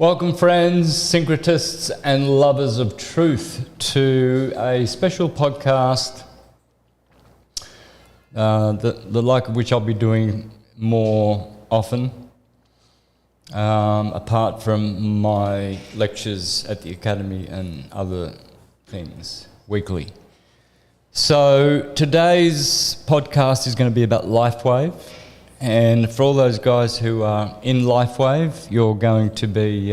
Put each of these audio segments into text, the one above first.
Welcome friends, syncretists and lovers of truth to a special podcast, the like of which I'll be doing more often, apart from my lectures at the Academy and other things, weekly. So today's podcast is going to be about LifeWave. And for all those guys who are in LifeWave, you're going to be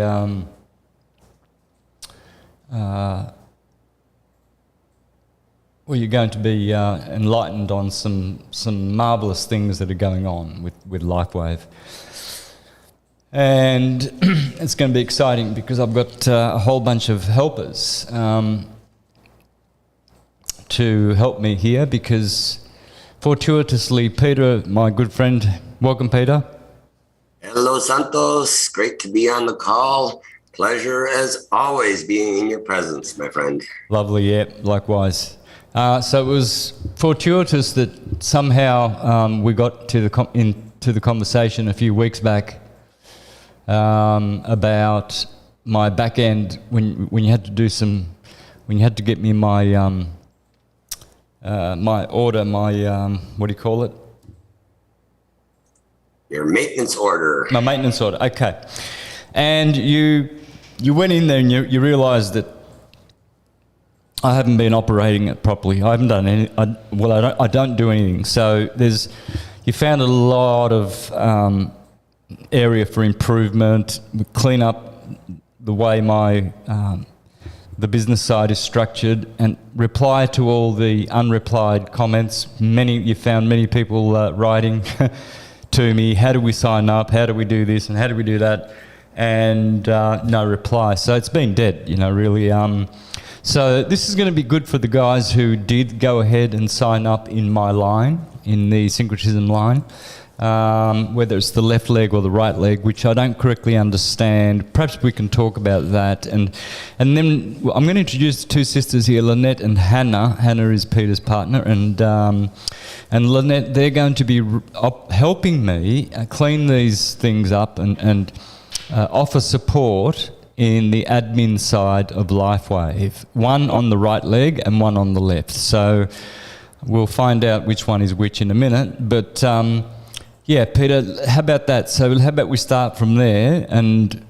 enlightened on some marvelous things that are going on with LifeWave. And it's going to be exciting because I've got a whole bunch of helpers to help me here, because fortuitously, Peter, my good friend, welcome, Peter. Hello, Santos. Great to be on the call. Pleasure, as always, being in your presence, my friend. Lovely, yeah, likewise. So it was fortuitous that somehow we got to into the conversation a few weeks back about my back end when you had to do when you had to get me my what do you call it? Your maintenance order. My maintenance order, okay. And you went in there and you realised that I haven't been operating it properly. I haven't done any. I don't do anything. So you found a lot of area for improvement. Clean up the way the business side is structured, and reply to all the unreplied comments. You found many people writing to me, how do we sign up, how do we do this, and how do we do that, and no reply. So it's been dead, really. So this is going to be good for the guys who did go ahead and sign up in my line, in the Syncretism line. Whether it's the left leg or the right leg, which I don't correctly understand. Perhaps we can talk about that. And then I'm going to introduce the two sisters here, Lynette and Hannah. Hannah is Peter's partner, and Lynette, they're going to be helping me clean these things up and offer support in the admin side of LifeWave. One on the right leg and one on the left. So we'll find out which one is which in a minute. But yeah, Peter, how about that? So how about we start from there, and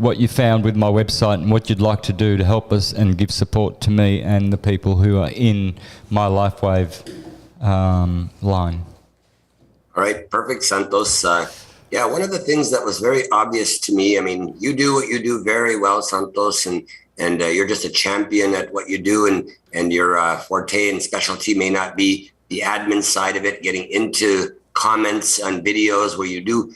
what you found with my website and what you'd like to do to help us and give support to me and the people who are in my LifeWave line. All right, perfect, Santos. Yeah, one of the things that was very obvious to me, I mean, you do what you do very well, Santos, and you're just a champion at what you do, and your forte and specialty may not be the admin side of it, getting into comments on videos where you do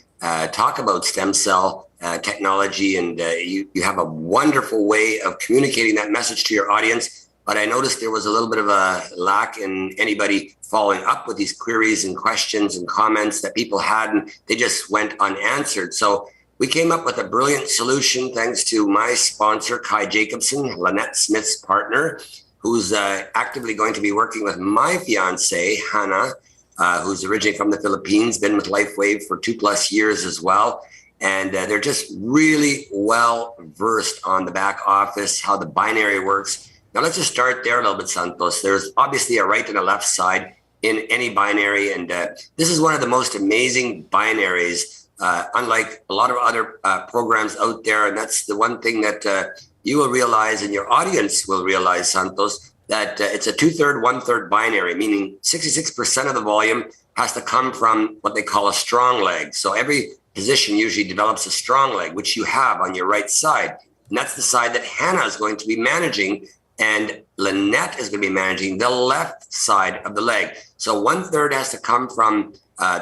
talk about stem cell technology, and you have a wonderful way of communicating that message to your audience. But I noticed there was a little bit of a lack in anybody following up with these queries and questions and comments that people had, and they just went unanswered. So we came up with a brilliant solution thanks to my sponsor, Kai Jacobson, Lynette Smith's partner, who's actively going to be working with my fiance, Hannah, who's originally from the Philippines, been with LifeWave for 2+ years as well. And they're just really well versed on the back office, how the binary works. Now let's just start there a little bit, Santos. There's obviously a right and a left side in any binary. And this is one of the most amazing binaries, unlike a lot of other programs out there. And that's the one thing that you will realize and your audience will realize, Santos, that it's a 2/3, 1/3 binary, meaning 66% of the volume has to come from what they call a strong leg. So every position usually develops a strong leg, which you have on your right side. And that's the side that Hannah is going to be managing, and Lynette is going to be managing the left side of the leg. So 1/3 has to come from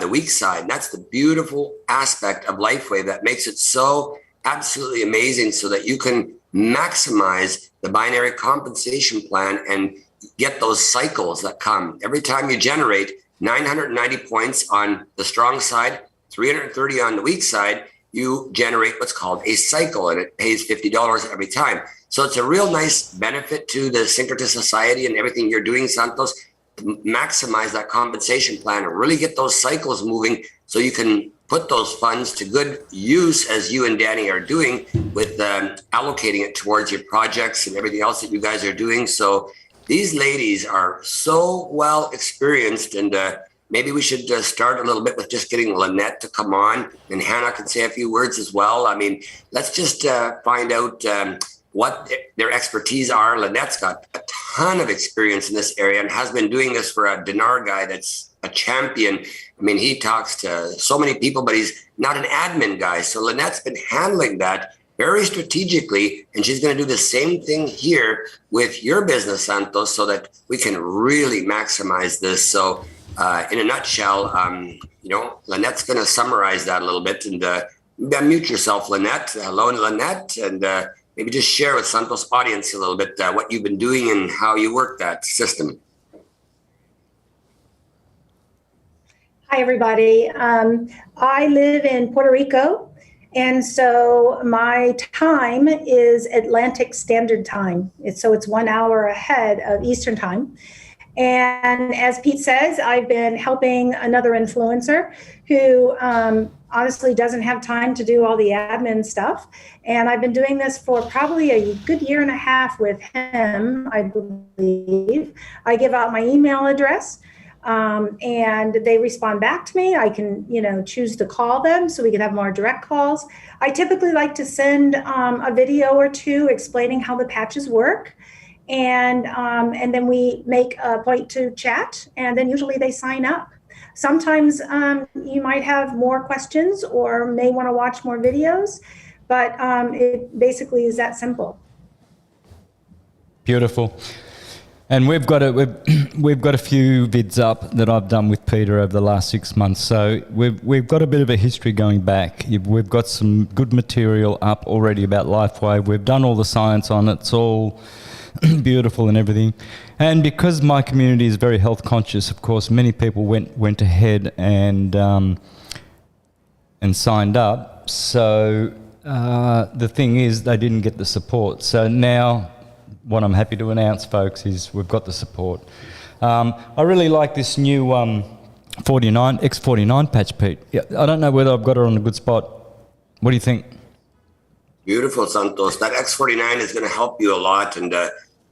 the weak side. And that's the beautiful aspect of LifeWave that makes it so absolutely amazing, so that you can maximize the binary compensation plan and get those cycles that come. Every time you generate 990 points on the strong side, 330 on the weak side, you generate what's called a cycle, and it pays $50 every time. So it's a real nice benefit to the Syncretist Society and everything you're doing, Santos, to maximize that compensation plan and really get those cycles moving so you can put those funds to good use, as you and Danny are doing with allocating it towards your projects and everything else that you guys are doing. So these ladies are so well experienced, and maybe we should start a little bit with just getting Lynette to come on, and Hannah can say a few words as well. I mean, let's just find out what their expertise are. Lynette's got a ton of experience in this area and has been doing this for a Dinar guy that's a champion. I mean, he talks to so many people, but he's not an admin guy. So Lynette's been handling that very strategically, and she's going to do the same thing here with your business, Santos, so that we can really maximize this. So in a nutshell, Lynette's going to summarize that a little bit, and unmute yourself, Lynette. Hello, Lynette, and maybe just share with Santos' audience a little bit what you've been doing and how you work that system. Hi, everybody. I live in Puerto Rico, and so my time is Atlantic Standard Time. It's 1 hour ahead of Eastern Time. And as Pete says, I've been helping another influencer who honestly doesn't have time to do all the admin stuff. And I've been doing this for probably a good year and a half with him, I believe. I give out my email address. And they respond back to me. I can, choose to call them so we can have more direct calls. I typically like to send a video or two explaining how the patches work. And then we make a point to chat, and then usually they sign up. Sometimes you might have more questions or may want to watch more videos, but it basically is that simple. Beautiful. And we've got a few vids up that I've done with Peter over the last 6 months. So we've got a bit of a history going back. We've got some good material up already about LifeWave. We've done all the science on it. It's all beautiful and everything. And because my community is very health conscious, of course, many people went ahead and signed up. So the thing is, they didn't get the support. So now, what I'm happy to announce, folks, is we've got the support. I really like this new X49 patch, Pete. Yeah, I don't know whether I've got it on a good spot. What do you think? Beautiful, Santos. That X49 is going to help you a lot. And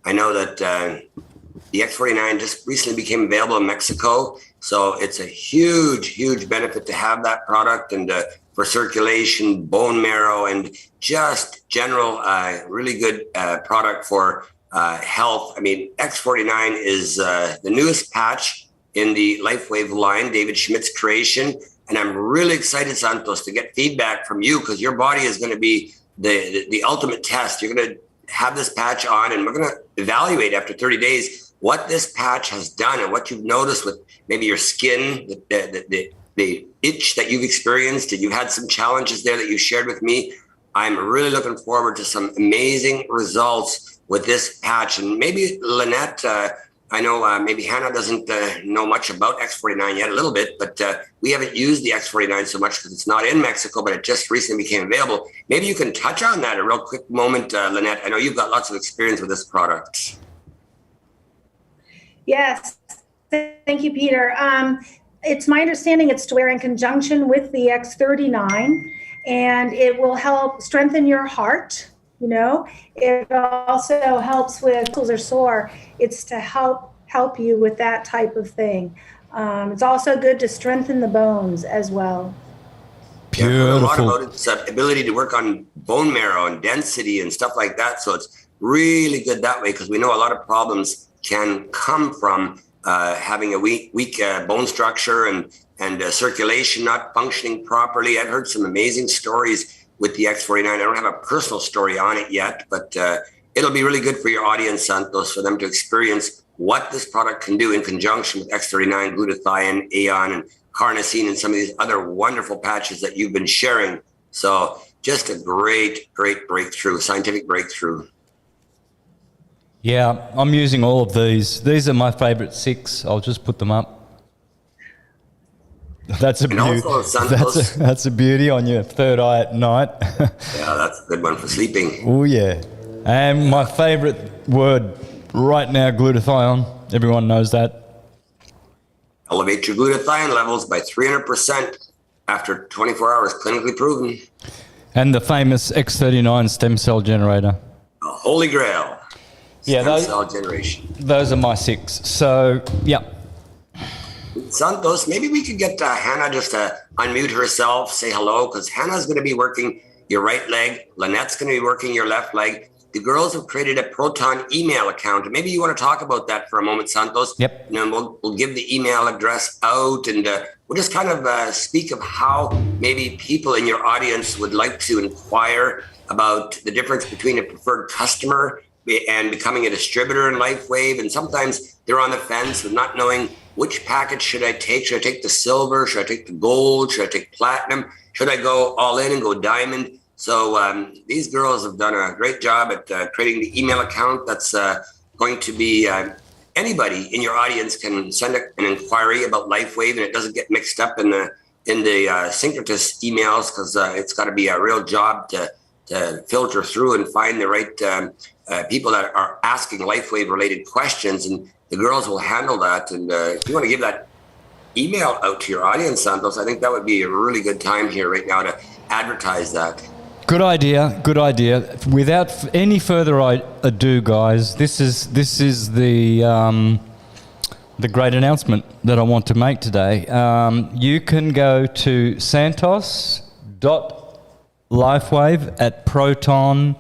I know that the X49 just recently became available in Mexico. So it's a huge, huge benefit to have that product, and for circulation, bone marrow, and just general really good product for health. I mean, X49 is the newest patch in the LifeWave line, David Schmidt's creation. And I'm really excited, Santos, to get feedback from you, because your body is going to be the ultimate test. You're going to have this patch on, and we're going to evaluate after 30 days what this patch has done and what you've noticed with maybe your skin, the itch that you've experienced, and you had some challenges there that you shared with me. I'm really looking forward to some amazing results with this patch. And maybe Lynette, I know maybe Hannah doesn't know much about X49 yet, a little bit, but we haven't used the X49 so much because it's not in Mexico, but it just recently became available. Maybe you can touch on that a real quick moment, Lynette. I know you've got lots of experience with this product. Yes, thank you, Peter. It's my understanding it's to wear in conjunction with the X39, and it will help strengthen your heart. It also helps with muscles or sore. It's to help you with that type of thing. It's also good to strengthen the bones as well. Beautiful. Yeah, a lot about its ability to work on bone marrow and density and stuff like that. So it's really good that way, because we know a lot of problems can come from having a weak bone structure and circulation not functioning properly. I've heard some amazing stories with the X49. I don't have a personal story on it yet, but it'll be really good for your audience, Santos, for them to experience what this product can do in conjunction with X39, glutathione, Aeon, and carnosine, and some of these other wonderful patches that you've been sharing. So just a great, great breakthrough, scientific breakthrough. Yeah, I'm using all of these. These are my favorite 6. I'll just put them up. That's a beauty. That's a beauty on your third eye at night. Yeah, that's a good one for sleeping. Oh yeah. And my favorite word right now, glutathione. Everyone knows that. Elevate your glutathione levels by 300%. after 24 hours, clinically proven. And the famous X39 stem cell generator. The holy grail. Yeah, Stem cell generation. Those are my 6. So, yeah. Santos, maybe we could get Hannah just to unmute herself, say hello, because Hannah's going to be working your right leg. Lynette's going to be working your left leg. The girls have created a Proton email account. And maybe you want to talk about that for a moment, Santos. Yep. And then we'll give the email address out, and we'll just kind of speak of how maybe people in your audience would like to inquire about the difference between a preferred customer and becoming a distributor in LifeWave. And sometimes they're on the fence with not knowing which package should I take. Should I take the silver? Should I take the gold? Should I take platinum? Should I go all in and go diamond? So these girls have done a great job at creating the email account. That's going to be anybody in your audience can send an inquiry about LifeWave, and it doesn't get mixed up in the Syncretism emails, because it's got to be a real job to filter through and find the right people that are asking LifeWave related questions, and the girls will handle that. And if you want to give that email out to your audience, Santos, I think that would be a really good time here right now to advertise that. Good idea. Good idea. Without any further ado, guys, this is the great announcement that I want to make today. You can go to santosLifewave at proton.me.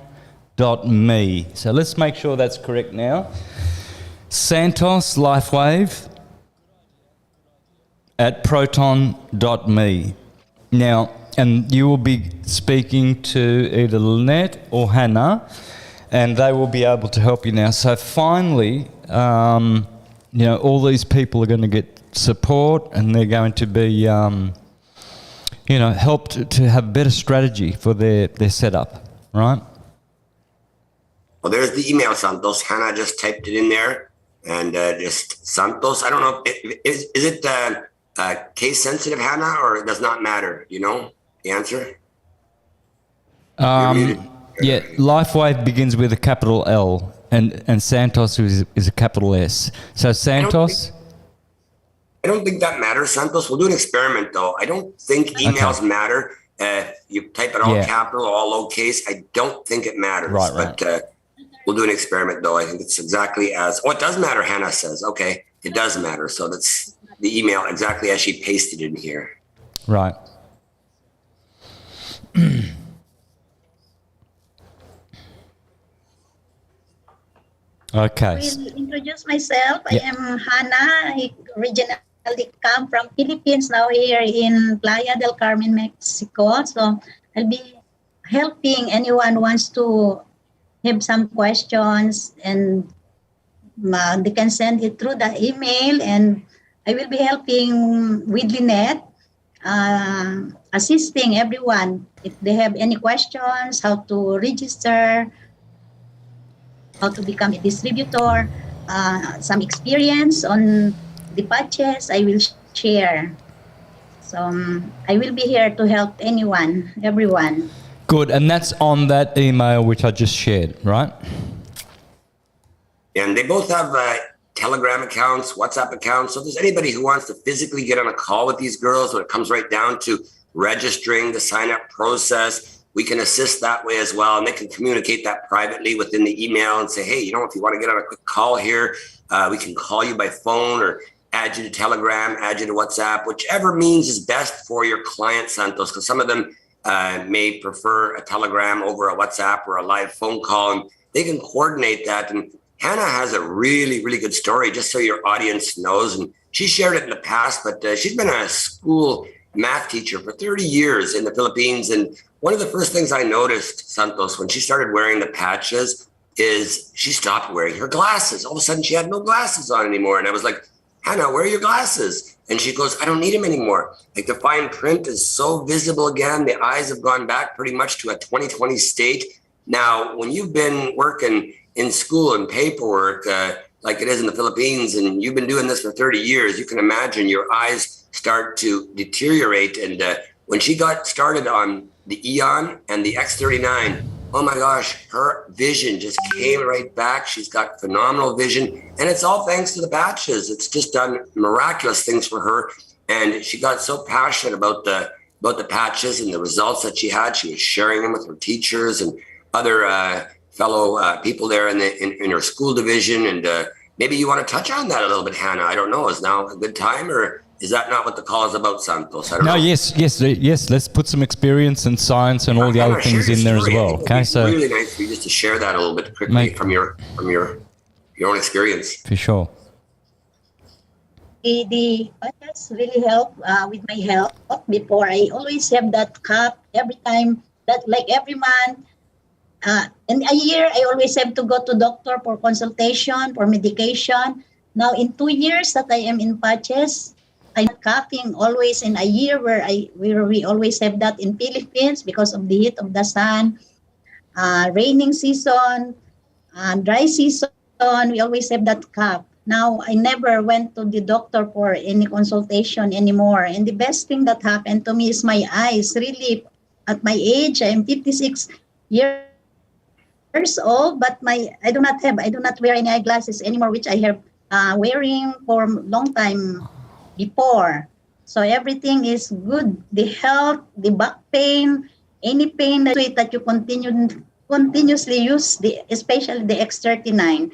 So let's make sure that's correct now. SantosLifewave at proton.me. Now, and you will be speaking to either Lynette or Hannah, and they will be able to help you now. So finally, all these people are going to get support, and they're going to be, helped to have a better strategy for their setup, right? Well, there's the email, Santos. Hannah just typed it in there, and just Santos. I don't know, is it case sensitive, Hannah, or it does not matter? You know the answer? Yeah, LifeWave begins with a capital L, and Santos is a capital S. So Santos. I don't think that matters, Santos. We'll do an experiment, though. I don't think emails matter. You type it all capital, all lowercase. I don't think it matters. Right. But we'll do an experiment, though. I think it's exactly as... Oh, it does matter, Hannah says. Okay, it does matter. So that's the email exactly as she pasted in here. Right. Okay. I will introduce myself. I am Hannah. I originally come from Philippines, now here in Playa del Carmen, Mexico. So I'll be helping anyone who wants to have some questions, and they can send it through the email, and I will be helping with Lynette, assisting everyone. If they have any questions, how to register, how to become a distributor, some experience on the patches, I will share. So I will be here to help everyone. Good, and that's on that email which I just shared, right? And they both have Telegram accounts, WhatsApp accounts. So if there's anybody who wants to physically get on a call with these girls, when it comes right down to registering the sign-up process, we can assist that way as well. And they can communicate that privately within the email and say, hey, if you want to get on a quick call here, we can call you by phone or add you to Telegram, add you to WhatsApp, whichever means is best for your client, Santos, because some of them may prefer a Telegram over a WhatsApp or a live phone call, and they can coordinate that. And Hannah has a really, really good story, just so your audience knows. And she shared it in the past, but she's been a school math teacher for 30 years in the Philippines. And one of the first things I noticed, Santos, when she started wearing the patches is she stopped wearing her glasses. All of a sudden, she had no glasses on anymore. And I was like, Hannah, where are your glasses? And she goes, I don't need them anymore. Like, the fine print is so visible again. The eyes have gone back pretty much to a 20/20 state. Now, when you've been working in school and paperwork like it is in the Philippines, and you've been doing this for 30 years, you can imagine your eyes start to deteriorate. And when she got started on the Eon and the X39, oh my gosh, her vision just came right back. She's got phenomenal vision, and it's all thanks to the patches. It's just done miraculous things for her. And she got so passionate about the about the patches and the results that she had. She was sharing them with her teachers and other fellow people there in her school division. And maybe you want to touch on that a little bit, Hannah. I don't know. Is now a good time, or is that not what the call is about, Santos? I don't know. Yes. Let's put some experience and science and all the other things in there as well. Okay, so really nice for you just to share that a little bit quickly from your own experience. For sure. The patches really help with my health. Before, I always have that cup every time, that like every month. In a year, I always have to go to doctor for consultation, for medication. Now, in 2 years that I am in patches, I'm not coughing always in a year where we always have that in Philippines because of the heat of the sun, raining season, dry season, we always have that cough. Now, I never went to the doctor for any consultation anymore. And the best thing that happened to me is my eyes. Really, at my age, I'm 56 years old, but I do not wear any eyeglasses anymore, which I have wearing for a long time before. So everything is good. The health, the back pain, any pain that you continuously use, especially the X39.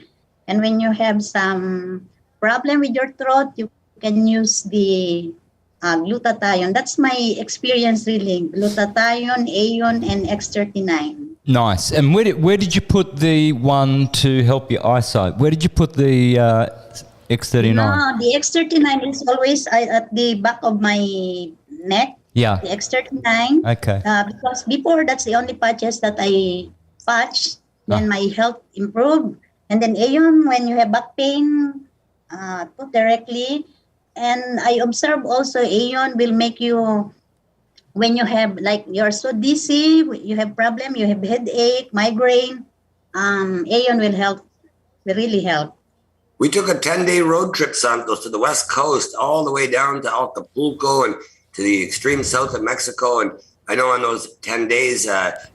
And when you have some problem with your throat, you can use the glutathione. That's my experience, really. Glutathione, Aeon, and X39. Nice. And where did you put the one to help your eyesight? Where did you put the X39? No, the X39 is always at the back of my neck. Yeah. The X39. Okay. Because before, that's the only patches that I patched. Then my health improved. And then Aeon, when you have back pain, put directly. And I observe also Aeon will make you, when you have, like, you're so dizzy, you have problem, you have headache, migraine, Aeon will really help. We took a 10-day road trip, Santos, to the West Coast, all the way down to Acapulco and to the extreme south of Mexico. And I know on those 10 days,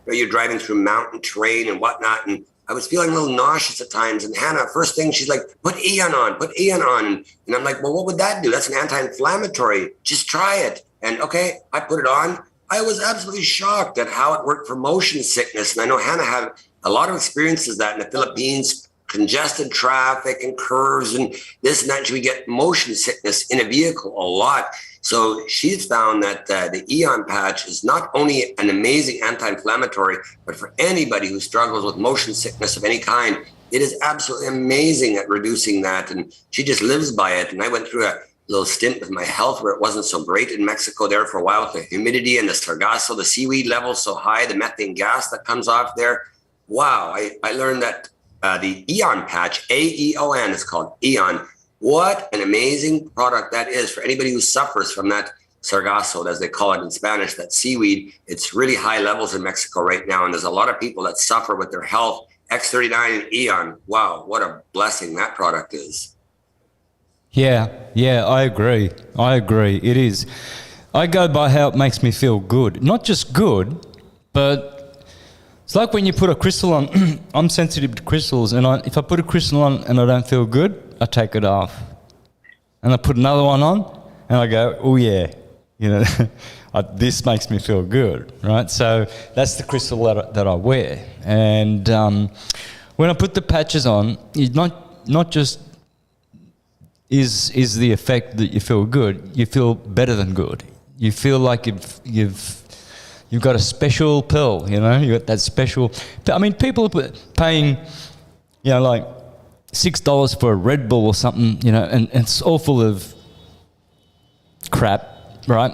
you're driving through mountain terrain and whatnot. And I was feeling a little nauseous at times. And Hannah, first thing, she's like, put Aeon on. And I'm like, well, what would that do? That's an anti-inflammatory. Just try it. And okay, I put it on. I was absolutely shocked at how it worked for motion sickness. And I know Hannah had a lot of experiences that in the Philippines, congested traffic and curves and this and that. We get motion sickness in a vehicle a lot. So she's found that the Aeon patch is not only an amazing anti-inflammatory, but for anybody who struggles with motion sickness of any kind, it is absolutely amazing at reducing that. And she just lives by it. And I went through a little stint with my health where it wasn't so great in Mexico there for a while with the humidity and the sargasso, the seaweed levels so high, the methane gas that comes off there. Wow, I learned that the Aeon patch, A-E-O-N, is called Aeon. What an amazing product that is for anybody who suffers from that sargasso, as they call it in Spanish, that seaweed. It's really high levels in Mexico right now, and there's a lot of people that suffer with their health. X39 and Aeon, wow, what a blessing that product is. Yeah, I agree. It is. I go by how it makes me feel good. Not just good, but it's like when you put a crystal on. I'm sensitive to crystals, and if I put a crystal on and I don't feel good, I take it off. And I put another one on, and I go, oh yeah, this makes me feel good, right? So that's the crystal that I wear. And when I put the patches on, it's not just is the effect that you feel good, you feel better than good. You feel like you've got a special pill, you got that special. I mean, people are paying, like $6 for a Red Bull or something, and it's all full of crap, right?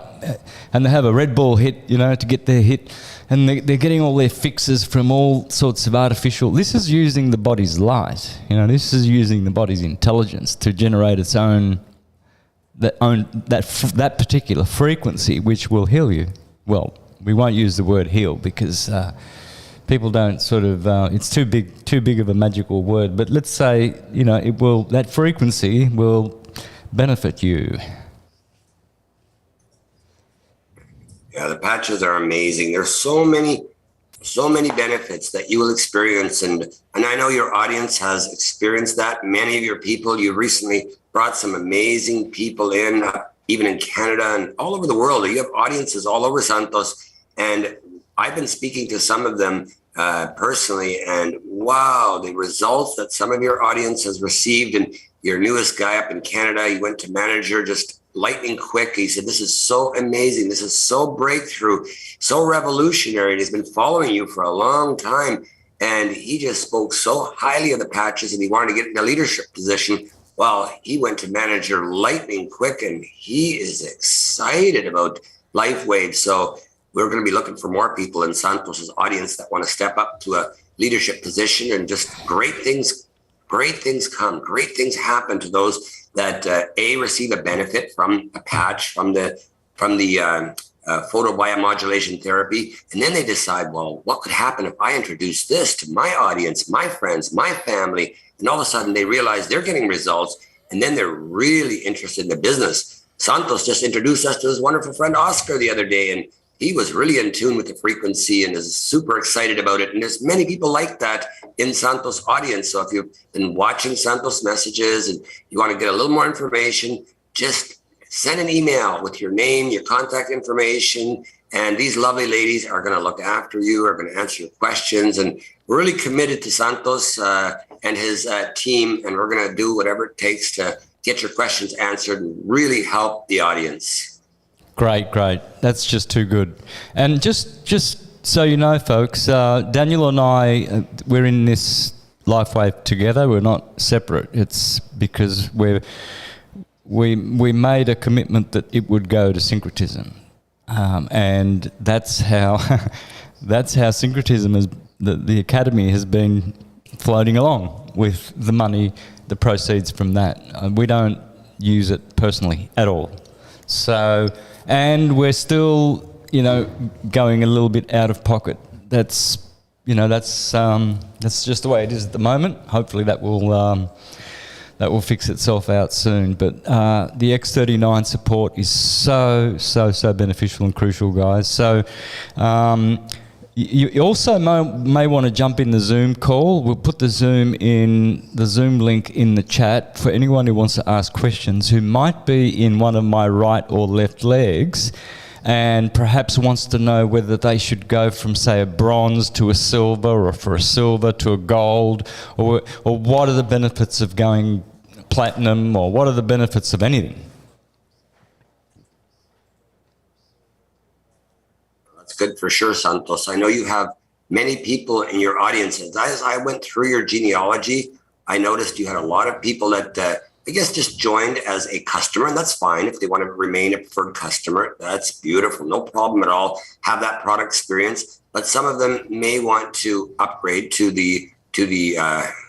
And they have a Red Bull hit, to get their hit, and they're getting all their fixes from all sorts of artificial. This is using the body's light, this is using the body's intelligence to generate its own that particular frequency, which will heal you. Well, we won't use the word heal because people don't sort of. It's too big of a magical word. But let's say it will. That frequency will benefit you. Yeah, the patches are amazing. There's so many benefits that you will experience, and I know your audience has experienced that. Many of your people, you recently brought some amazing people in. even in Canada and all over the world. You have audiences all over, Santos. And I've been speaking to some of them personally, and wow, the results that some of your audience has received. And your newest guy up in Canada, he went to manager just lightning quick. He said, this is so amazing. This is so breakthrough, so revolutionary. And he's been following you for a long time. And he just spoke so highly of the patches, and he wanted to get in a leadership position. Well, he went to manager lightning quick, and he is excited about LifeWave. So we're going to be looking for more people in Santos's audience that want to step up to a leadership position, and just great things come, great things happen to those that receive a benefit from a patch, from the photobiomodulation therapy, and then they decide, well, what could happen if I introduce this to my audience, my friends, my family, and all of a sudden they realize they're getting results, and then they're really interested in the business. Santos just introduced us to his wonderful friend Oscar the other day, and he was really in tune with the frequency and is super excited about it. And there's many people like that in Santos' audience. So if you've been watching Santos messages and you want to get a little more information, just send an email with your name, your contact information, and these lovely ladies are going to look after you, are going to answer your questions. And we're really committed to Santos and his team, and we're going to do whatever it takes to get your questions answered and really help the audience. Great. That's just too good. And just so you know, folks, Daniel and I, we're in this LifeWave together. We're not separate. It's because we made a commitment that it would go to Syncretism, and that's how Syncretism is. The academy has been floating along with the money, the proceeds from that. We don't use it personally at all. So, and we're still, going a little bit out of pocket. That's just the way it is at the moment. Hopefully that will fix itself out soon. But the X39 support is so beneficial and crucial, guys. So you also may want to jump in the Zoom call. We'll put the Zoom link in the chat for anyone who wants to ask questions, who might be in one of my right or left legs and perhaps wants to know whether they should go from, say, a bronze to a silver, or for a silver to a gold, or what are the benefits of going platinum, or what are the benefits of anything? That's good for sure, Santos. I know you have many people in your audience. As I went through your genealogy, I noticed you had a lot of people that I guess just joined as a customer, and that's fine. If they want to remain a preferred customer, that's beautiful. No problem at all. Have that product experience. But some of them may want to upgrade to the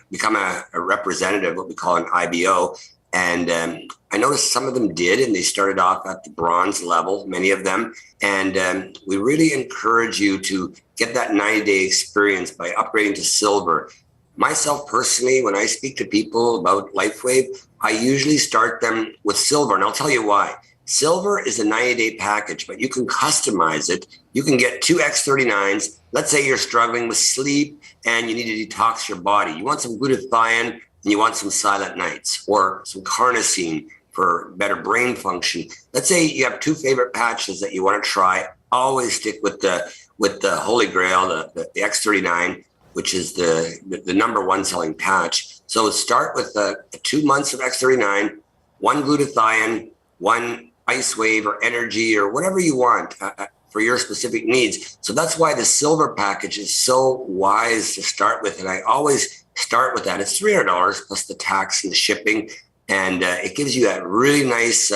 become a representative, what we call an IBO. And I noticed some of them did, and they started off at the bronze level, many of them. And we really encourage you to get that 90-day experience by upgrading to silver. Myself personally, when I speak to people about LifeWave, I usually start them with silver, and I'll tell you why. Silver is a 90-day package, but you can customize it. You can get 2 X39s. Let's say you're struggling with sleep and you need to detox your body. You want some glutathione and you want some silent nights, or some carnosine for better brain function. Let's say you have 2 favorite patches that you want to try. Always stick with the Holy Grail, the X39, which is the number one selling patch. So start with 2 months of X39, 1 glutathione, 1 ice wave or energy or whatever you want for your specific needs. So that's why the silver package is so wise to start with. And I always start with that. It's $300 plus the tax and the shipping. And it gives you that really nice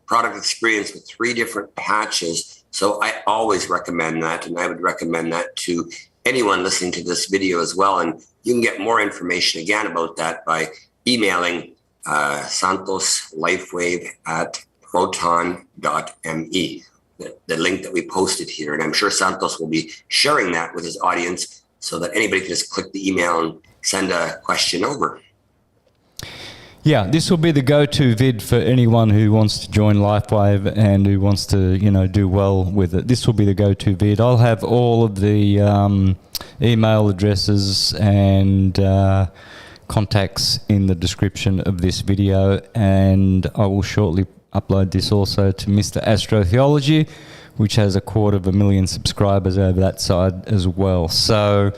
product experience with 3 different patches. So I always recommend that. And I would recommend that to anyone listening to this video as well. And you can get more information again about that by emailing SantosLifewave at proton.me, the link that we posted here. And I'm sure Santos will be sharing that with his audience so that anybody can just click the email and send a question over. Yeah, this will be the go-to vid for anyone who wants to join LifeWave and who wants to, do well with it. This will be the go-to vid. I'll have all of the email addresses and contacts in the description of this video, and I will shortly upload this also to Mr. Astrotheology, which has 250,000 subscribers over that side as well. So,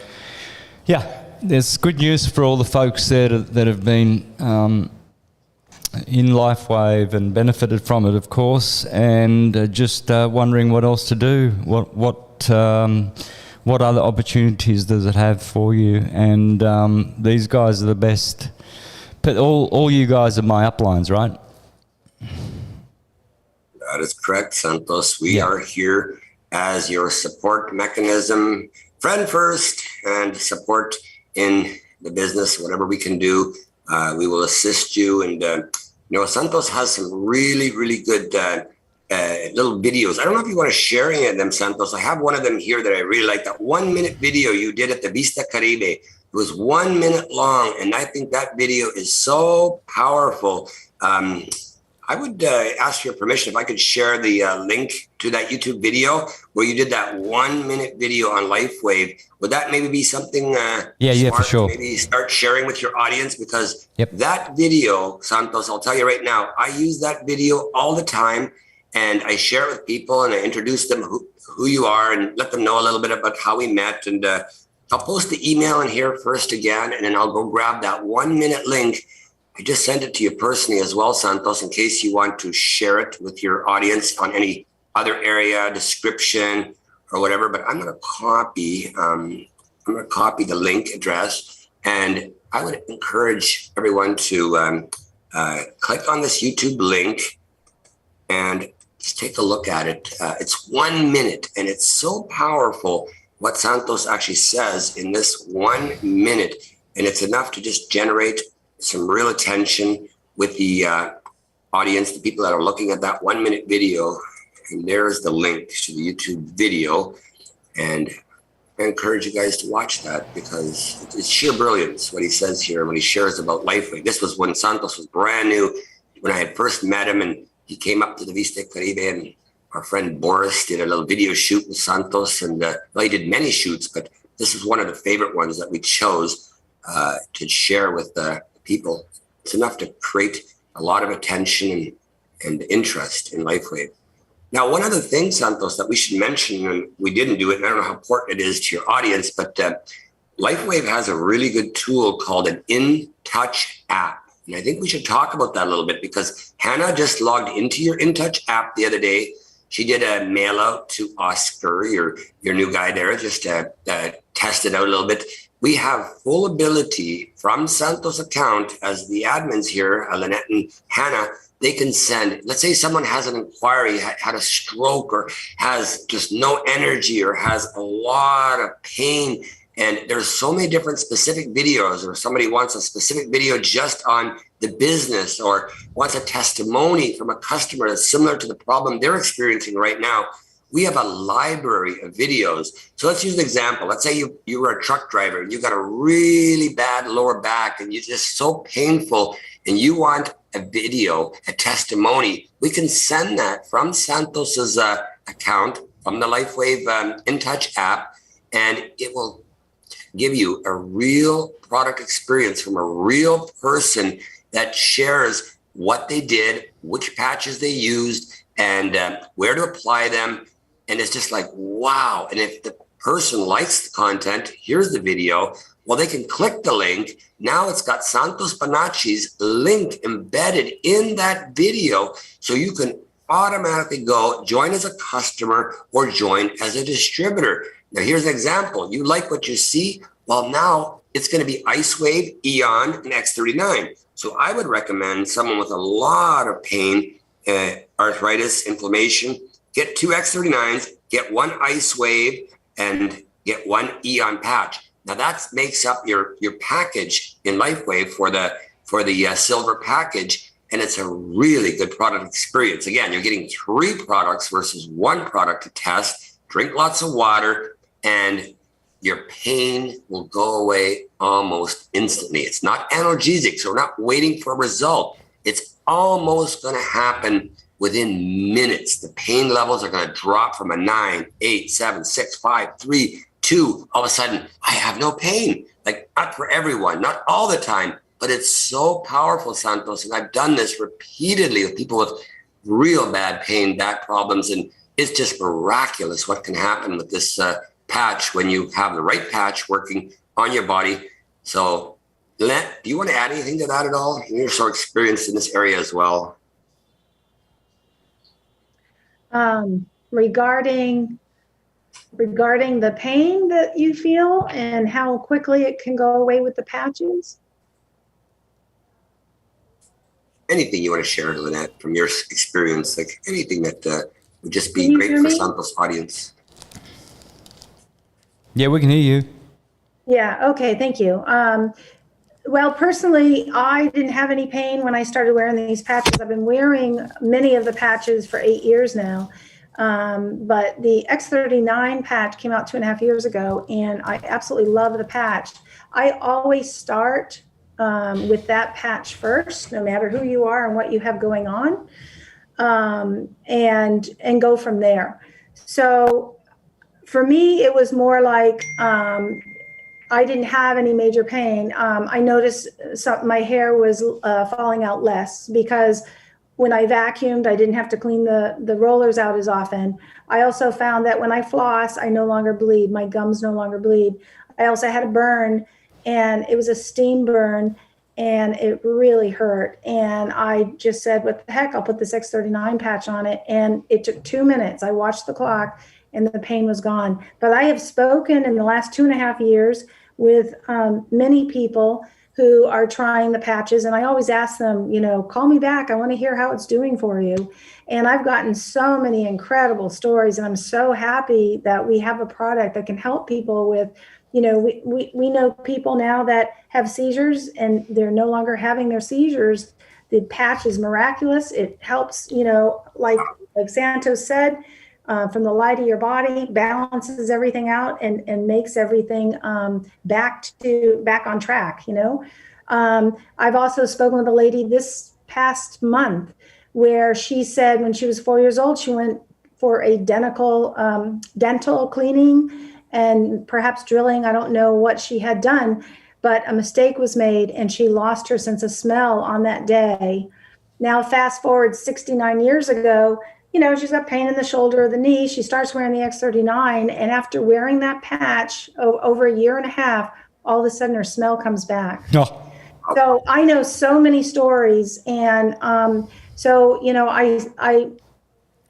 yeah, there's good news for all the folks there that have been in LifeWave and benefited from it, of course, and just wondering what else to do. What other opportunities does it have for you? And these guys are the best. But all you guys are my uplines, right? That is correct, Santos. We are here as your support mechanism, friend first, and support in the business. Whatever we can do, we will assist you. And Santos has some really, really good little videos. I don't know if you want to share any of them, Santos. I have one of them here that I really like. That 1 minute video you did at the Vista Caribe. It was 1 minute long, and I think that video is so powerful. I would ask your permission if I could share the link to that YouTube video where you did that 1 minute video on LifeWave. Would that maybe be something smart for sure. to maybe start sharing with your audience? Because that video, Santos, I'll tell you right now, I use that video all the time, and I share it with people, and I introduce them who you are and let them know a little bit about how we met. And I'll post the email in here first again, and then I'll go grab that 1 minute link. I just sent it to you personally as well, Santos, in case you want to share it with your audience on any other area, description, or whatever. But I'm going to copy. The link address, and I would encourage everyone to click on this YouTube link and just take a look at it. It's 1 minute, and it's so powerful what Santos actually says in this 1 minute, and it's enough to just generate some real attention with the audience, the people that are looking at that 1 minute video. And there's the link to the YouTube video. And I encourage you guys to watch that because it's sheer brilliance what he says here when he shares about LifeWave. This was when Santos was brand new, when I had first met him, and he came up to the Vista Caribe, and our friend Boris did a little video shoot with Santos. And he did many shoots, but this is one of the favorite ones that we chose to share with the people. It's enough to create a lot of attention and interest in LifeWave. Now, one other thing, Santos, that we should mention, and we didn't do it, and I don't know how important it is to your audience, but LifeWave has a really good tool called an In Touch app. And I think we should talk about that a little bit because Hannah just logged into your In Touch app the other day. She did a mail out to Oscar, your new guy there, just to test it out a little bit. We have full ability from Santos' account as the admins here, Lynette and Hannah. They can send, let's say someone has an inquiry, had a stroke, or has just no energy, or has a lot of pain. And there's so many different specific videos, or somebody wants a specific video just on the business, or wants a testimony from a customer that's similar to the problem they're experiencing right now. We have a library of videos. So let's use an example. Let's say you were a truck driver and you got a really bad lower back and you're just so painful and you want a video, a testimony. We can send that from Santos's account, from the LifeWave In Touch app, and it will give you a real product experience from a real person that shares what they did, which patches they used, and where to apply them. And it's just like, wow. And if the person likes the content, here's the video. Well, they can click the link. Now it's got santosbonacci's link embedded in that video. So you can automatically go join as a customer or join as a distributor. Now, here's an example. You like what you see? Well, now it's going to be IceWave, Eon, and X39. So I would recommend someone with a lot of pain, arthritis, inflammation, get 2 X39s, get 1 IceWave, and get 1 Eon patch. Now that makes up your package in LifeWave for the silver package, and it's a really good product experience. Again, you're getting 3 products versus 1 product to test. Drink lots of water, and your pain will go away almost instantly. It's not analgesic, so we're not waiting for a result. It's almost going to happen within minutes. The pain levels are going to drop from a 9, 8, 7, 6, 5, 3, 2. All of a sudden, I have no pain. Like, not for everyone, not all the time, but it's so powerful, Santos. And I've done this repeatedly with people with real bad pain, back problems, and it's just miraculous what can happen with this patch when you have the right patch working on your body. So, Lynette, do you want to add anything to that at all? You're so experienced in this area as well. Regarding the pain that you feel and how quickly it can go away with the patches? Anything you want to share, Lynette, from your experience, like anything that would just be great for Santos' audience. Yeah, we can hear you. Yeah, okay, thank you. Well, personally, I didn't have any pain when I started wearing these patches. I've been wearing many of the patches for 8 years now. But the X39 patch came out 2.5 years ago, and I absolutely love the patch. I always start with that patch first, no matter who you are and what you have going on, and go from there. So for me, it was more like I didn't have any major pain. I noticed my hair was falling out less because when I vacuumed, I didn't have to clean the rollers out as often. I also found that when I floss, I no longer bleed. My gums no longer bleed. I also had a burn, and it was a steam burn, and it really hurt. And I just said, what the heck, I'll put this X39 patch on it. And it took 2 minutes. I watched the clock, and the pain was gone. But I have spoken in the last 2.5 years with many people who are trying the patches. And I always ask them, call me back. I want to hear how it's doing for you. And I've gotten so many incredible stories. And I'm so happy that we have a product that can help people with, we know people now that have seizures and they're no longer having their seizures. The patch is miraculous. It helps, like Santos said, from the light of your body, balances everything out and makes everything back on track. I've also spoken with a lady this past month where she said when she was 4 years old, she went for a dental cleaning and perhaps drilling. I don't know what she had done, but a mistake was made and she lost her sense of smell on that day. Now, fast forward 69 years ago, she's got pain in the shoulder or the knee. She starts wearing the X39. And after wearing that patch over 1.5 years, all of a sudden her smell comes back. Oh. So I know so many stories. And I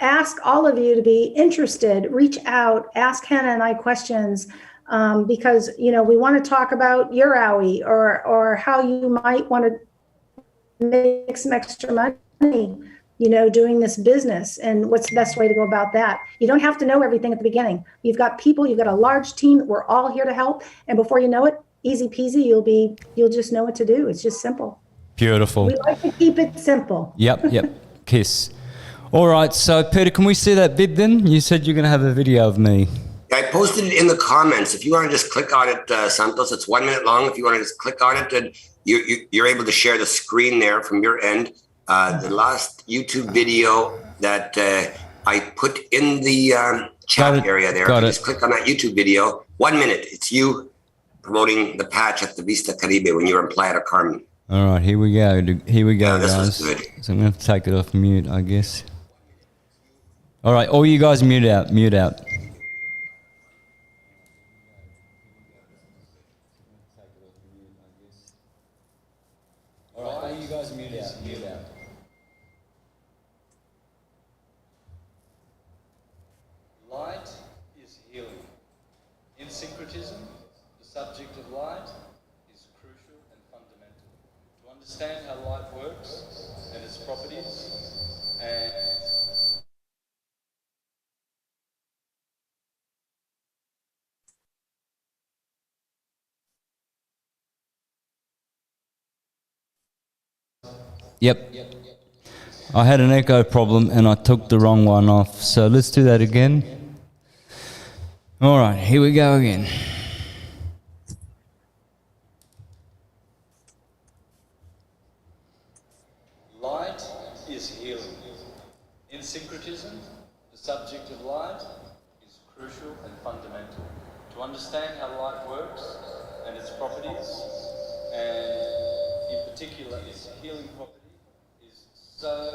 ask all of you to be interested, reach out, ask Hannah and I questions, because, we want to talk about your owie or how you might want to make some extra money, doing this business and what's the best way to go about that. You don't have to know everything at the beginning. You've got people, you've got a large team. We're all here to help. And before you know it, easy peasy, you'll just know what to do. It's just simple. Beautiful. We like to keep it simple. Yep. Kiss. All right. So Peter, can we see that vid then? You said you're going to have a video of me. I posted it in the comments. If you want to just click on it, Santos, it's 1 minute long. If you want to just click on it, and you're able to share the screen there from your end. The last YouTube video that I put in the chat area there. Just click on that YouTube video. 1 minute. It's you promoting the patch at the Vista Caribe when you were in Playa del Carmen. All right, here we go. This guys. was good. So I'm going to take it off mute, I guess. All right, all you guys mute out. All right, all you guys mute out. Light is healing. In syncretism, the subject of light is crucial and fundamental. To understand how light works and its properties, and Yep. I had an echo problem and I took the wrong one off. So let's do that again. All right, here we go again. Light is healing. In syncretism, the subject of light is crucial and fundamental. To understand how light works and its properties, and in particular its healing property, is so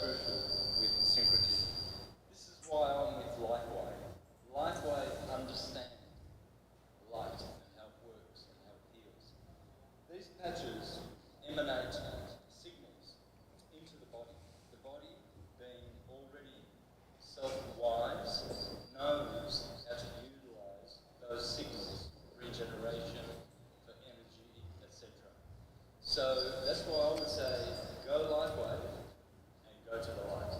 crucial why I'm with Lifewave. Lifewave understands light and how it works and how it heals. These patches emanate signals into the body. The body, being already self-wise, knows how to utilize those signals, regeneration, for energy, etc. So that's why I would say go Lifewave and go to the light.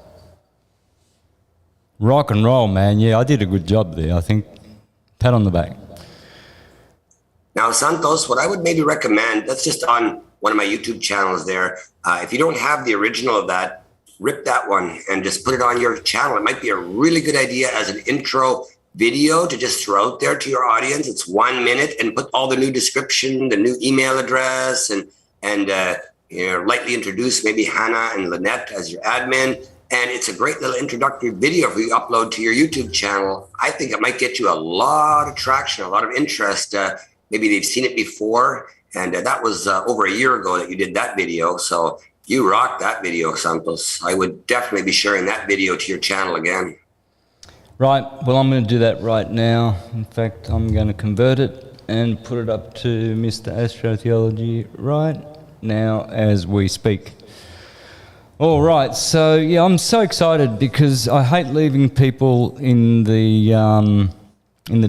Rock and roll, man. Yeah, I did a good job there, I think. Pat on the back. Now, Santos, what I would maybe recommend, that's just on one of my YouTube channels there. If you don't have the original of that, rip that one and just put it on your channel. It might be a really good idea as an intro video to just throw out there to your audience. It's 1 minute, and put all the new description, the new email address, and lightly introduce maybe Hannah and Lynette as your admin. And it's a great little introductory video for you to upload to your YouTube channel. I think it might get you a lot of traction, a lot of interest. Maybe they've seen it before, and that was over a year ago that you did that video. So you rocked that video, Santos. I would definitely be sharing that video to your channel again. Right, well, I'm going to do that right now. In fact, I'm going to convert it and put it up to Mr. Astrotheology right now as we speak. All right, so yeah, I'm so excited because I hate leaving people in the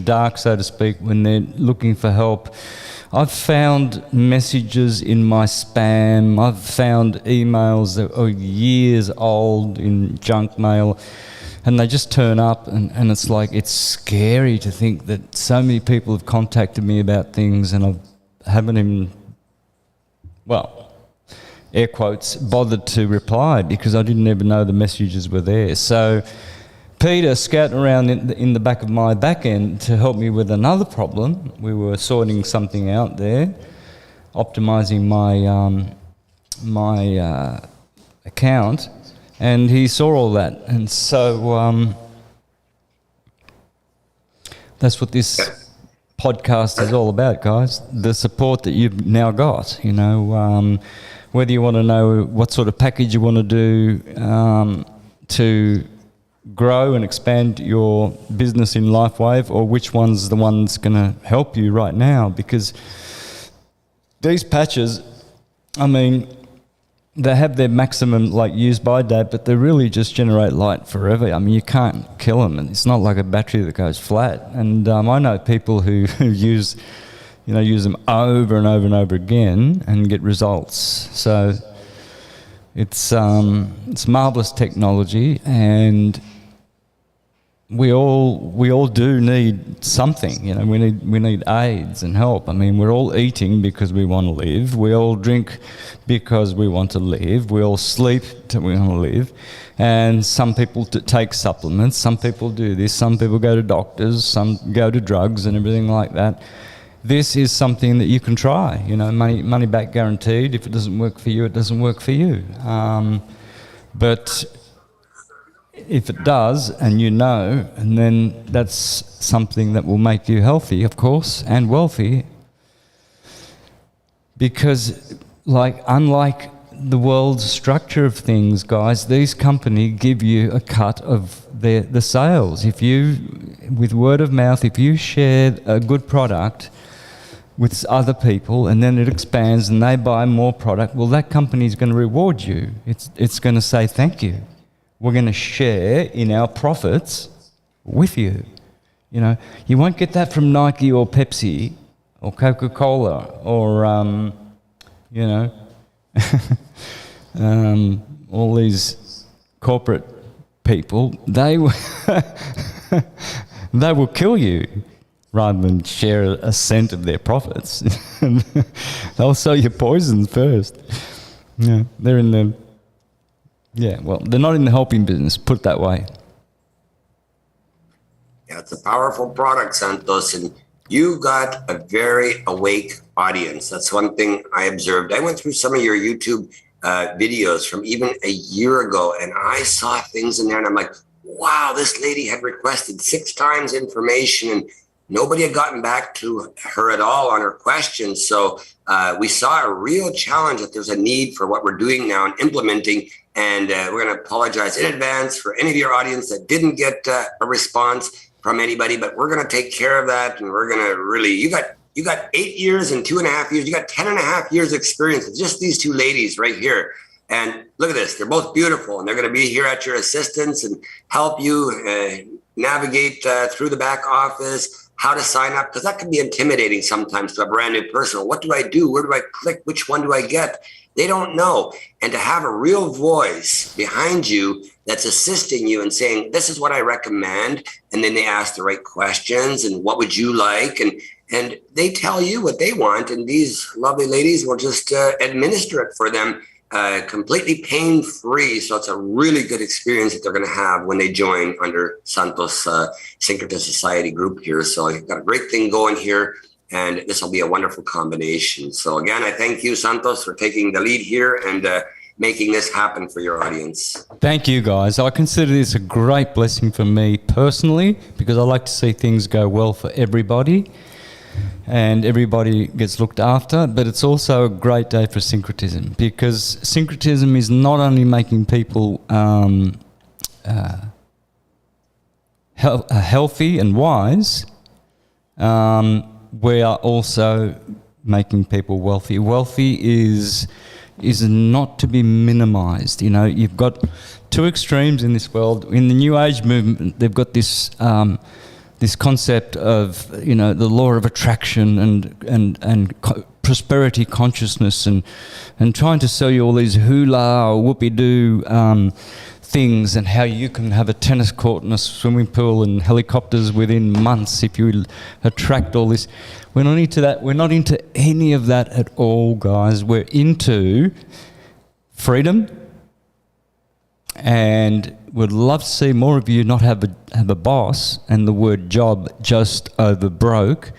dark, so to speak, when they're looking for help. I've found messages in my spam. I've found emails that are years old in junk mail, and they just turn up, and it's like, it's scary to think that so many people have contacted me about things, and I haven't even, well, air quotes, bothered to reply because I didn't even know the messages were there. So Peter scouting around in the back of my back end to help me with another problem. We were sorting something out there, optimizing my account, and he saw all that. And so that's what this podcast is all about, guys. The support that you've now got, you know, whether you want to know what sort of package you want to do to grow and expand your business in LifeWave, or which one's the one that's going to help you right now. Because these patches, I mean, they have their maximum use by date, but they really just generate light forever. I mean, you can't kill them, and it's not like a battery that goes flat. And I know people who use them over and over and over again and get results. So it's marvelous technology, and we all do need something. You know, we need aids and help. I mean, we're all eating because we want to live. We all drink because we want to live. We all sleep because we want to live. And some people take supplements. Some people do this. Some people go to doctors. Some go to drugs and everything like that. This is something that you can try, you know, money back guaranteed. If it doesn't work for you, it doesn't work for you. But if it does, and you know, and then that's something that will make you healthy, of course, and wealthy. Because, unlike the world's structure of things, guys, these companies give you a cut of the sales. If you, with word of mouth, if you share a good product with other people, and then it expands and they buy more product, well, that company is going to reward you. It's going to say thank you. We're going to share in our profits with you. You know, you won't get that from Nike or Pepsi or Coca-Cola or all these corporate people. They will kill you rather than share a cent of their profits. They'll sell you poisons first. Yeah, they're not in the helping business, put it that way. Yeah, it's a powerful product, Santos, and you got a very awake audience. That's one thing I observed. I went through some of your YouTube videos from even a year ago, and I saw things in there, and I'm like, wow, this lady had requested 6 times information, and nobody had gotten back to her at all on her questions. So we saw a real challenge that there's a need for what we're doing now and implementing. And we're going to apologize in advance for any of your audience that didn't get a response from anybody, but we're going to take care of that. And we're going to really, you got 8 years and 2.5 years. You got 10.5 years experience with just these two ladies right here. And look at this. They're both beautiful, and they're going to be here at your assistance and help you navigate through the back office, how to sign up, because that can be intimidating sometimes to a brand new person. What do I do? Where do I click? Which one do I get? They don't know. And to have a real voice behind you that's assisting you and saying, this is what I recommend. And then they ask the right questions and what would you like? And they tell you what they want. And these lovely ladies will just administer it for them completely pain-free. So it's a really good experience that they're going to have when they join under Santos Syncretism Society group here. So you've got a great thing going here. And this will be a wonderful combination. So again, I thank you, Santos, for taking the lead here and making this happen for your audience. Thank you, guys. I consider this a great blessing for me personally, because I like to see things go well for everybody and everybody gets looked after. But it's also a great day for syncretism, because syncretism is not only making people healthy and wise, we are also making people wealthy. Wealthy is not to be minimized. You know, you've got two extremes in this world. In the New Age movement, they've got this this concept of, you know, the law of attraction and prosperity consciousness and trying to sell you all these hula or whoopie-doo things, and how you can have a tennis court and a swimming pool and helicopters within months if you attract all this. We're not into that. We're not into any of that at all, guys. We're into freedom, and would love to see more of you not have a boss and the word job just over broke.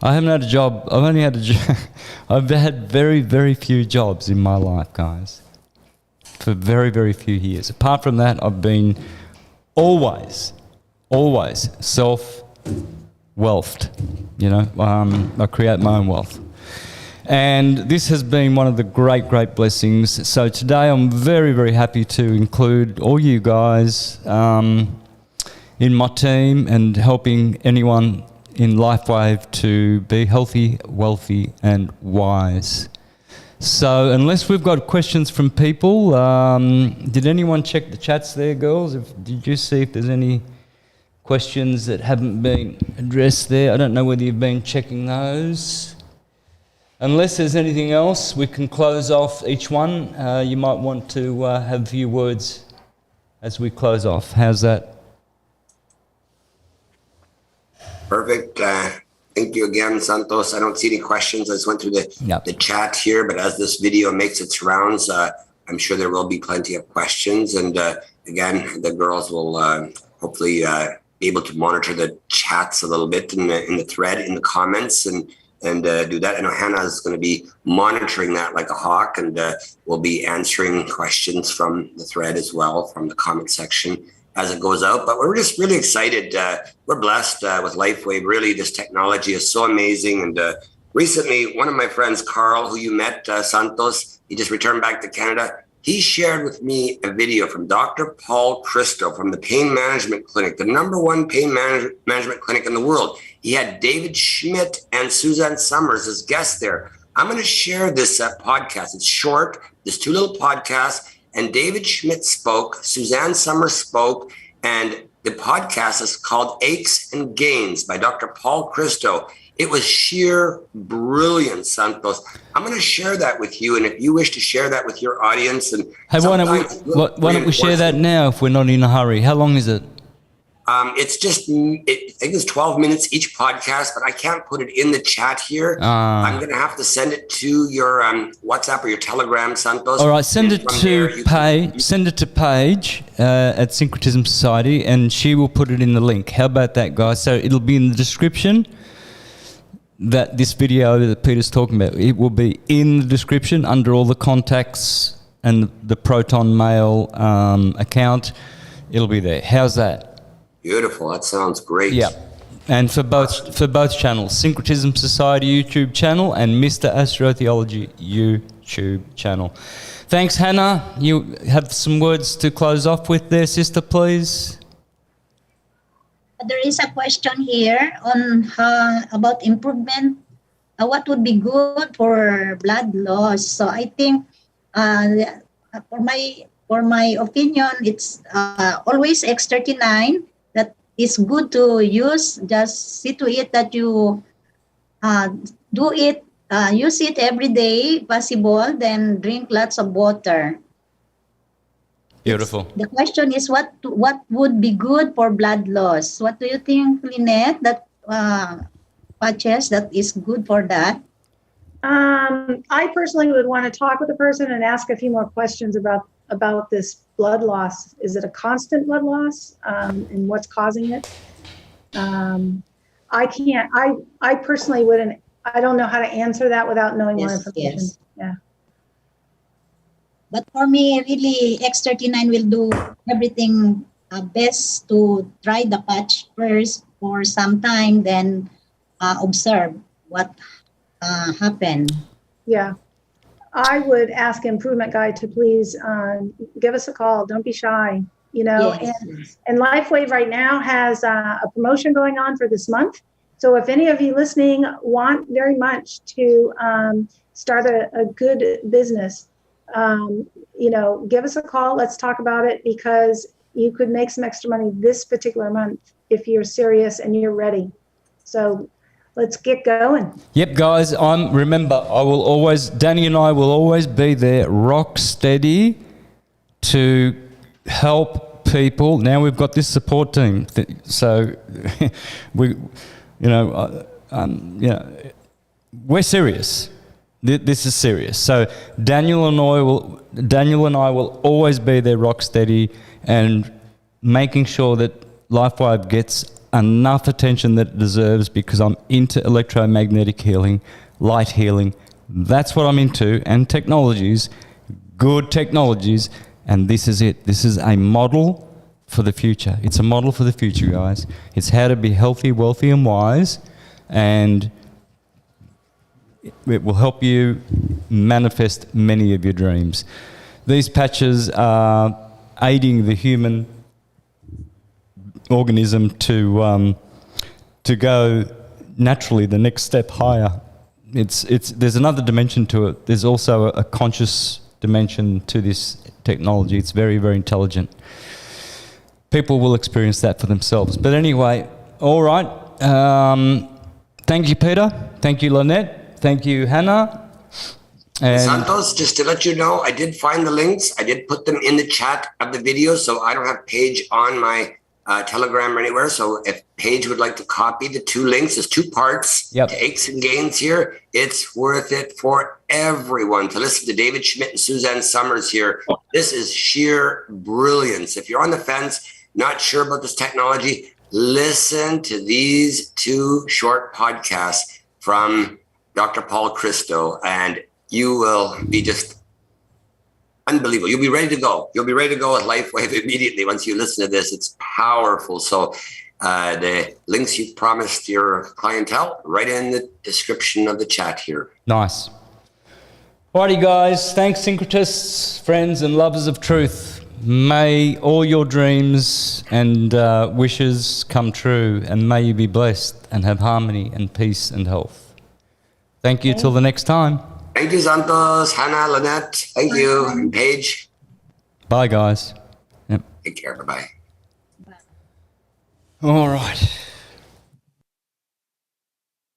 I haven't had a job. I've only had a job. I've had very, very few jobs in my life, guys, for very, very few years. Apart from that, I've been always self-wealthed. You know, I create my own wealth. And this has been one of the great, great blessings. So today I'm very, very happy to include all you guys in my team and helping anyone in LifeWave to be healthy, wealthy, and wise. So unless we've got questions from people, did anyone check the chats there, girls? Did you see if there's any questions that haven't been addressed there? I don't know whether you've been checking those. Unless there's anything else, we can close off each one. You might want to have a few words as we close off. How's that? Perfect. Thank you again, Santos. I don't see any questions. I just went through the chat here, but as this video makes its rounds, I'm sure there will be plenty of questions. And again, the girls will hopefully be able to monitor the chats a little bit in the thread, in the comments, and do that. I know Hannah is going to be monitoring that like a hawk, and will be answering questions from the thread as well, from the comment section as it goes out. But we're just really excited. We're blessed with LifeWave. Really, this technology is so amazing. And recently, one of my friends, Carl, who you met, Santos, he just returned back to Canada. He shared with me a video from Dr. Paul Christo from the Pain Management Clinic, the #1 pain management clinic in the world. He had David Schmidt and Suzanne Summers as guests there. I'm going to share this podcast. It's short. There's 2 little podcasts. And David Schmidt spoke, Suzanne Summers spoke, and the podcast is called Aches and Gains by Dr. Paul Christo. It was sheer brilliance, Santos. I'm going to share that with you, and if you wish to share that with your audience, and hey, why don't we share that now if we're not in a hurry? How long is it? It's just, I think it's 12 minutes each podcast, but I can't put it in the chat here. I'm going to have to send it to your WhatsApp or your Telegram, Santos. All right, send it to Paige at Syncretism Society, and she will put it in the link. How about that, guys? So it'll be in the description. That this video that Peter's talking about, it will be in the description under all the contacts and the Proton Mail account. It'll be there. How's that? Beautiful. That sounds great. Yeah. And for both channels, Syncretism Society YouTube channel and Mr. Astrotheology YouTube channel. Thanks, Hannah. You have some words to close off with there, sister, please. There is a question here on about improvement. What would be good for blood loss? So I think, for my opinion, it's always X39 that is good to use. Just see to it that you do it, use it every day, possible. Then drink lots of water. Beautiful. The question is what would be good for blood loss? What do you think, Lynette? That patches that is good for that? I personally would want to talk with the person and ask a few more questions about this blood loss. Is it a constant blood loss, and what's causing it? I personally wouldn't. I don't know how to answer that without knowing more information. Yes. Yeah. But for me, really, X39 will do everything best to try the patch first for some time, then observe what happened. Yeah. I would ask Improvement Guy to please give us a call. Don't be shy. You know, Yes. and LifeWave right now has a promotion going on for this month. So if any of you listening want very much to start a good business, you know, give us a call. Let's talk about it, because you could make some extra money this particular month if you're serious and you're ready. So let's get going. Yep, guys. Remember, Danny and I will always be there, rock steady, to help people. Now we've got this support team, so we're serious. This is serious. So Daniel and I will always be there, rock steady, and making sure that LifeWave gets enough attention that it deserves, because I'm into electromagnetic healing, light healing. That's what I'm into, and technologies, good technologies, and this is it. This is a model for the future. It's a model for the future, guys. It's how to be healthy, wealthy, and wise, and it will help you manifest many of your dreams. These patches are aiding the human organism to go naturally the next step higher. There's another dimension to it. There's also a conscious dimension to this technology. It's very, very intelligent. People will experience that for themselves. But anyway, all right. Thank you, Peter. Thank you, Lynette. Thank you, Hannah. And Santos, just to let you know, I did find the links. I did put them in the chat of the video, so I don't have Paige on my Telegram or anywhere. So if Paige would like to copy the two links, there's two parts to aches and gains here. It's worth it for everyone to listen to David Schmidt and Suzanne Summers here. This is sheer brilliance. If you're on the fence, not sure about this technology, listen to these two short podcasts from Dr. Paul Christo, and you will be just unbelievable. You'll be ready to go. You'll be ready to go with LifeWave immediately once you listen to this. It's powerful. So the links you promised your clientele, right in the description of the chat here. Nice. Alrighty, guys. Thanks, syncretists, friends, and lovers of truth. May all your dreams and wishes come true, and may you be blessed and have harmony and peace and health. Thank you till the next time. Thank you, Santos, Hannah, Lynette. Thank you, and Paige. Bye, guys. Yep. Take care. Bye-bye. All right.